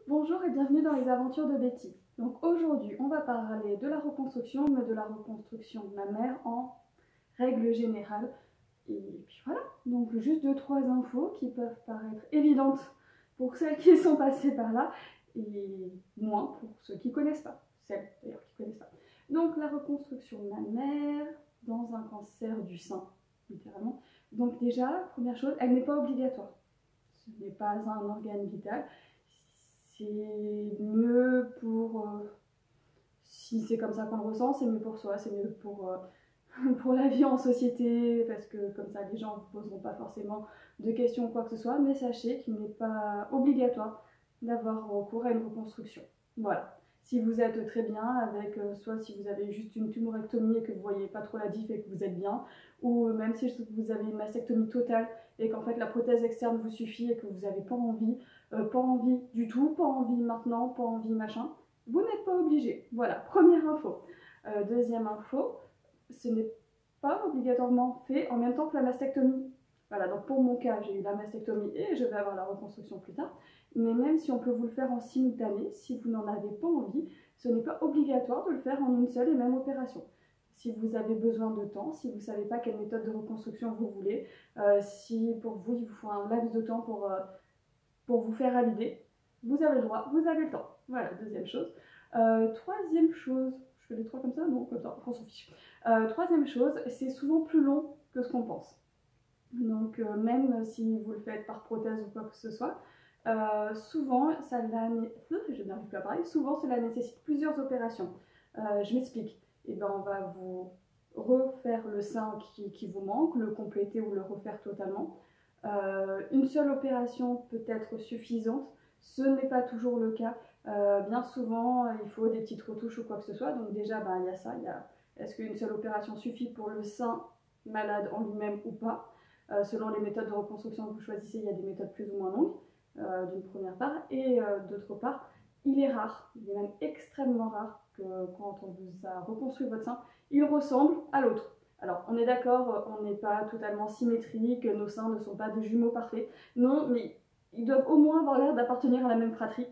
Bonjour et bienvenue dans les aventures de Betty. Donc aujourd'hui, on va parler de la reconstruction, mais de la reconstruction mammaire en règle générale. Et puis voilà, donc juste 2-3 infos qui peuvent paraître évidentes pour celles qui sont passées par là, et moins pour ceux qui ne connaissent pas. Celles d'ailleurs qui ne connaissent pas. Donc la reconstruction mammaire dans un cancer du sein, littéralement. Donc déjà, première chose, elle n'est pas obligatoire. Ce n'est pas un organe vital. C'est mieux pour... si c'est comme ça qu'on le ressent, c'est mieux pour soi, c'est mieux pour la vie en société, parce que comme ça les gens ne vous poseront pas forcément de questions ou quoi que ce soit, mais sachez qu'il n'est pas obligatoire d'avoir recours à une reconstruction. Voilà. Si vous êtes très bien avec, soit si vous avez juste une tumorectomie et que vous ne voyez pas trop la diff et que vous êtes bien, ou même si vous avez une mastectomie totale et qu'en fait la prothèse externe vous suffit et que vous n'avez pas envie du tout, pas envie maintenant, pas envie machin, vous n'êtes pas obligé. Voilà, première info. Deuxième info, ce n'est pas obligatoirement fait en même temps que la mastectomie. Voilà, donc pour mon cas, j'ai eu la mastectomie et je vais avoir la reconstruction plus tard. Mais même si on peut vous le faire en simultané, si vous n'en avez pas envie, ce n'est pas obligatoire de le faire en une seule et même opération. Si vous avez besoin de temps, si vous ne savez pas quelle méthode de reconstruction vous voulez, si pour vous, il vous faut un laps de temps pour vous faire à l'idée, vous avez le droit, vous avez le temps. Voilà, deuxième chose. Troisième chose, je fais les trois comme ça? Non, comme ça, on s'en fiche. Troisième chose, c'est souvent plus long que ce qu'on pense. Donc même si vous le faites par prothèse ou quoi que ce soit, souvent cela nécessite plusieurs opérations. Je m'explique. Et ben, on va vous refaire le sein qui vous manque, le compléter ou le refaire totalement. Une seule opération peut être suffisante, ce n'est pas toujours le cas. Bien souvent, il faut des petites retouches ou quoi que ce soit. Donc déjà, il y a ça. Est-ce qu'une seule opération suffit pour le sein malade en lui-même ou pas? Selon les méthodes de reconstruction que vous choisissez, il y a des méthodes plus ou moins longues, d'une première part. Et d'autre part, il est rare, il est même extrêmement rare que quand on vous a reconstruit votre sein, il ressemble à l'autre. Alors, on est d'accord, on n'est pas totalement symétrique, nos seins ne sont pas de jumeaux parfaits. Non, mais ils doivent au moins avoir l'air d'appartenir à la même fratrie.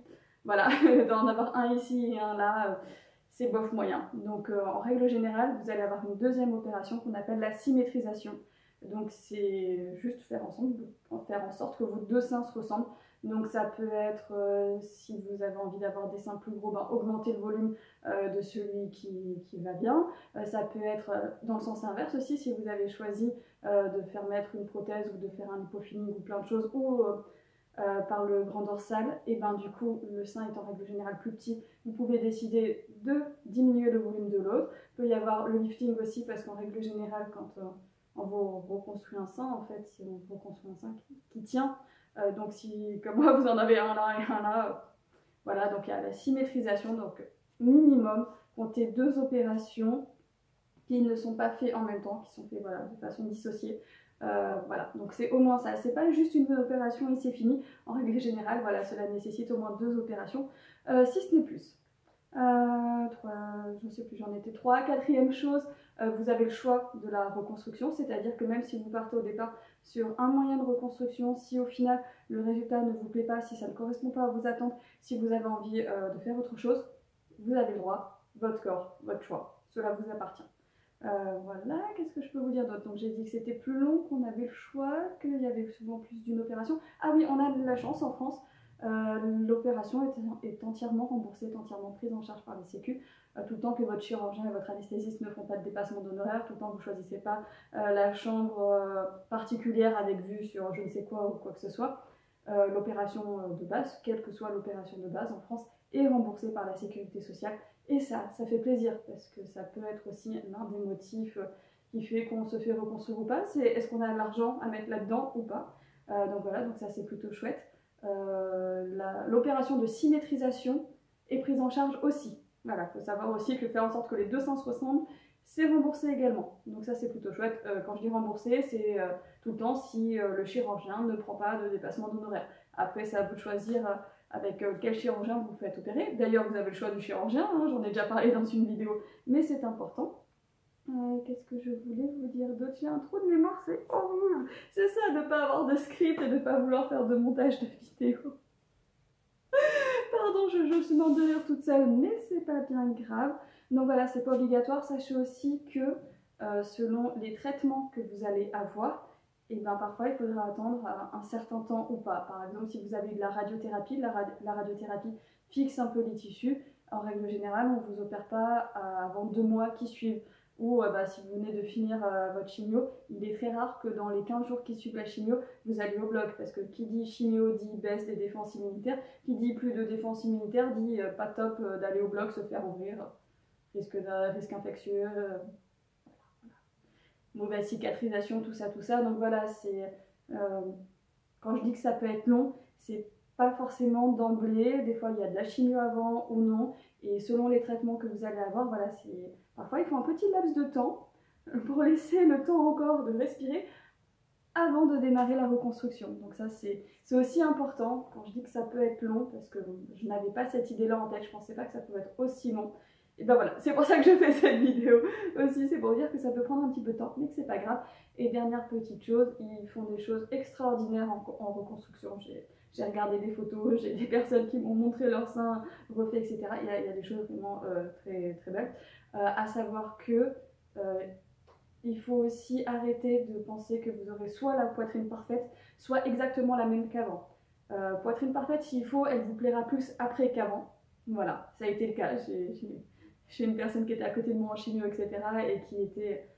Voilà, d'en avoir un ici et un là, c'est bof moyen. Donc, en règle générale, vous allez avoir une deuxième opération qu'on appelle la symétrisation. Donc, c'est juste faire en sorte que vos deux seins se ressemblent. Donc, ça peut être, si vous avez envie d'avoir des seins plus gros, augmenter le volume de celui qui va bien. Ça peut être dans le sens inverse aussi, si vous avez choisi de faire mettre une prothèse ou de faire un lipofilling ou plein de choses, ou par le grand dorsal, et ben du coup le sein est en règle générale plus petit, vous pouvez décider de diminuer le volume de l'autre. Il peut y avoir le lifting aussi, parce qu'en règle générale quand on vous reconstruit un sein, en fait, si on reconstruit un sein qui tient, donc si comme moi vous en avez un là et un là, voilà, donc il y a la symétrisation, donc minimum, comptez 2 opérations qui ne sont pas faites en même temps, qui sont faites de façon dissociée. Voilà, donc c'est au moins ça. C'est pas juste une opération et c'est fini. En règle générale, voilà, cela nécessite au moins 2 opérations, si ce n'est plus. Je ne sais plus, j'en étais 3. Quatrième chose, vous avez le choix de la reconstruction, c'est-à-dire que même si vous partez au départ sur un moyen de reconstruction, si au final le résultat ne vous plaît pas, si ça ne correspond pas à vos attentes, si vous avez envie de faire autre chose, vous avez le droit, votre corps, votre choix, cela vous appartient. Voilà, qu'est-ce que je peux vous dire d'autre? Donc j'ai dit que c'était plus long, qu'on avait le choix, qu'il y avait souvent plus d'une opération. Ah oui, on a de la chance en France, l'opération est entièrement remboursée, est entièrement prise en charge par les sécu, tout le temps que votre chirurgien et votre anesthésiste ne font pas de dépassement d'honoraires, tout le temps que vous ne choisissez pas la chambre particulière avec vue sur je ne sais quoi ou quoi que ce soit. L'opération de base, quelle que soit l'opération de base en France, est remboursée par la sécurité sociale. Et ça fait plaisir, parce que ça peut être aussi l'un des motifs qui fait qu'on se fait reconstruire ou pas, c'est est-ce qu'on a l'argent à mettre là-dedans ou pas. Donc voilà, donc ça c'est plutôt chouette. L'opération de symétrisation est prise en charge aussi. Voilà, il faut savoir aussi que faire en sorte que les deux seins se ressemblent, c'est remboursé également. Donc ça c'est plutôt chouette. Quand je dis remboursé, c'est tout le temps si le chirurgien ne prend pas de dépassement d'honoraires. Après, c'est à vous de choisir avec quel chirurgien vous faites opérer. D'ailleurs, vous avez le choix du chirurgien, hein, j'en ai déjà parlé dans une vidéo, mais c'est important. Qu'est-ce que je voulais vous dire d'autre? J'ai un trou de mémoire, c'est horrible. C'est ça, de ne pas avoir de script et de ne pas vouloir faire de montage de vidéo. suis morte de rire toute seule, mais c'est pas bien grave. Donc voilà, c'est pas obligatoire. Sachez aussi que selon les traitements que vous allez avoir, et ben parfois il faudra attendre un certain temps ou pas. Par exemple, si vous avez de la radiothérapie, la radiothérapie fixe un peu les tissus. En règle générale, on ne vous opère pas avant 2 mois qui suivent. Ou si vous venez de finir votre chimio, il est très rare que dans les 15 jours qui suivent la chimio, vous alliez au bloc. Parce que qui dit chimio dit baisse des défenses immunitaires. Qui dit plus de défense immunitaire dit pas top d'aller au bloc, se faire ouvrir, risque infectieux, mauvaise cicatrisation, tout ça, tout ça. Donc voilà, quand je dis que ça peut être long, c'est pas forcément d'emblée. Des fois, il y a de la chimio avant ou non. Et selon les traitements que vous allez avoir, voilà, parfois il faut un petit laps de temps pour laisser le temps encore de respirer avant de démarrer la reconstruction. Donc ça, c'est aussi important quand je dis que ça peut être long, parce que je n'avais pas cette idée-là en tête, je pensais pas que ça pouvait être aussi long. Et ben voilà, c'est pour ça que je fais cette vidéo aussi, c'est pour dire que ça peut prendre un petit peu de temps, mais que c'est pas grave. Et dernière petite chose, ils font des choses extraordinaires en reconstruction. J'ai regardé des photos, j'ai des personnes qui m'ont montré leur sein refait, etc. Il y a des choses vraiment très, très belles. À savoir que il faut aussi arrêter de penser que vous aurez soit la poitrine parfaite, soit exactement la même qu'avant. Poitrine parfaite, s'il faut, elle vous plaira plus après qu'avant. Voilà, ça a été le cas. J'ai une personne qui était à côté de moi en chimio, etc. et qui était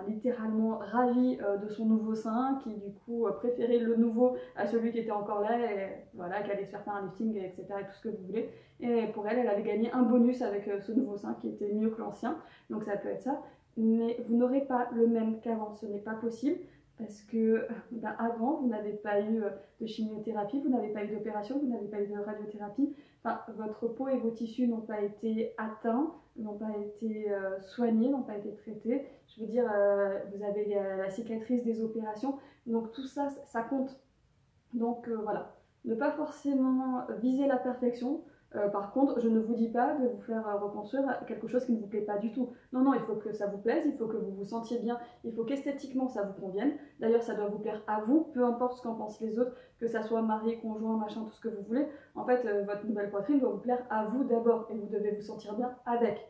littéralement ravie de son nouveau sein, qui du coup préférait le nouveau à celui qui était encore là, et voilà, qui allait se faire un lifting, etc. et tout ce que vous voulez. Et pour elle, elle avait gagné un bonus avec ce nouveau sein qui était mieux que l'ancien, donc ça peut être ça. Mais vous n'aurez pas le même qu'avant, ce n'est pas possible, parce que avant, vous n'avez pas eu de chimiothérapie, vous n'avez pas eu d'opération, vous n'avez pas eu de radiothérapie. Enfin, votre peau et vos tissus n'ont pas été atteints, n'ont pas été soignés, n'ont pas été traités. Je veux dire, vous avez la cicatrice des opérations, donc tout ça, ça compte. Donc voilà, ne pas forcément viser la perfection. Par contre, je ne vous dis pas de vous faire reconstruire quelque chose qui ne vous plaît pas du tout. Non, non, il faut que ça vous plaise, il faut que vous vous sentiez bien, il faut qu'esthétiquement ça vous convienne. D'ailleurs, ça doit vous plaire à vous, peu importe ce qu'en pensent les autres, que ça soit mari, conjoint, machin, tout ce que vous voulez. En fait, votre nouvelle poitrine doit vous plaire à vous d'abord et vous devez vous sentir bien avec.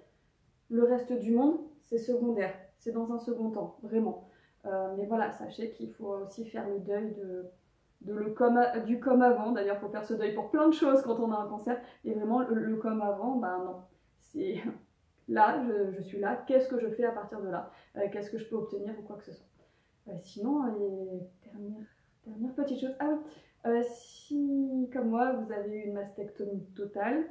Le reste du monde, c'est secondaire, c'est dans un second temps, vraiment. Mais voilà, sachez qu'il faut aussi faire le deuil du comme avant. D'ailleurs, il faut faire ce deuil pour plein de choses quand on a un cancer. Et vraiment, le comme avant, ben non. C'est là, je suis là, qu'est-ce que je fais à partir de là? Qu'est-ce que je peux obtenir ou quoi que ce soit. Sinon, dernière petite chose. Ah oui, si, comme moi, vous avez eu une mastectomie totale,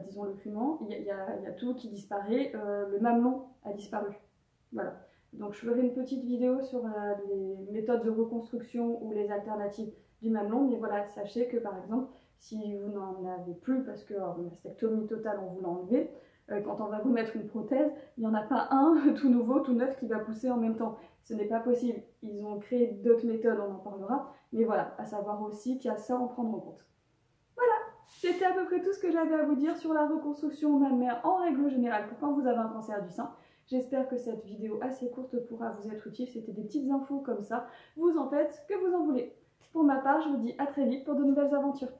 disons-le crûment, il y a tout qui disparaît. Le mamelon a disparu. Voilà. Donc je ferai une petite vidéo sur les méthodes de reconstruction ou les alternatives du mamelon, mais voilà, sachez que par exemple, si vous n'en avez plus parce que mastectomie totale, on vous l'a enlevé, quand on va vous mettre une prothèse, il n'y en a pas un tout nouveau, tout neuf qui va pousser en même temps. Ce n'est pas possible. Ils ont créé d'autres méthodes, on en parlera, mais voilà, à savoir aussi qu'il y a ça à en prendre en compte. Voilà, c'était à peu près tout ce que j'avais à vous dire sur la reconstruction mammaire en règle générale pour quand vous avez un cancer du sein. J'espère que cette vidéo assez courte pourra vous être utile. C'était des petites infos comme ça. Vous en faites ce que vous en voulez. Pour ma part, je vous dis à très vite pour de nouvelles aventures.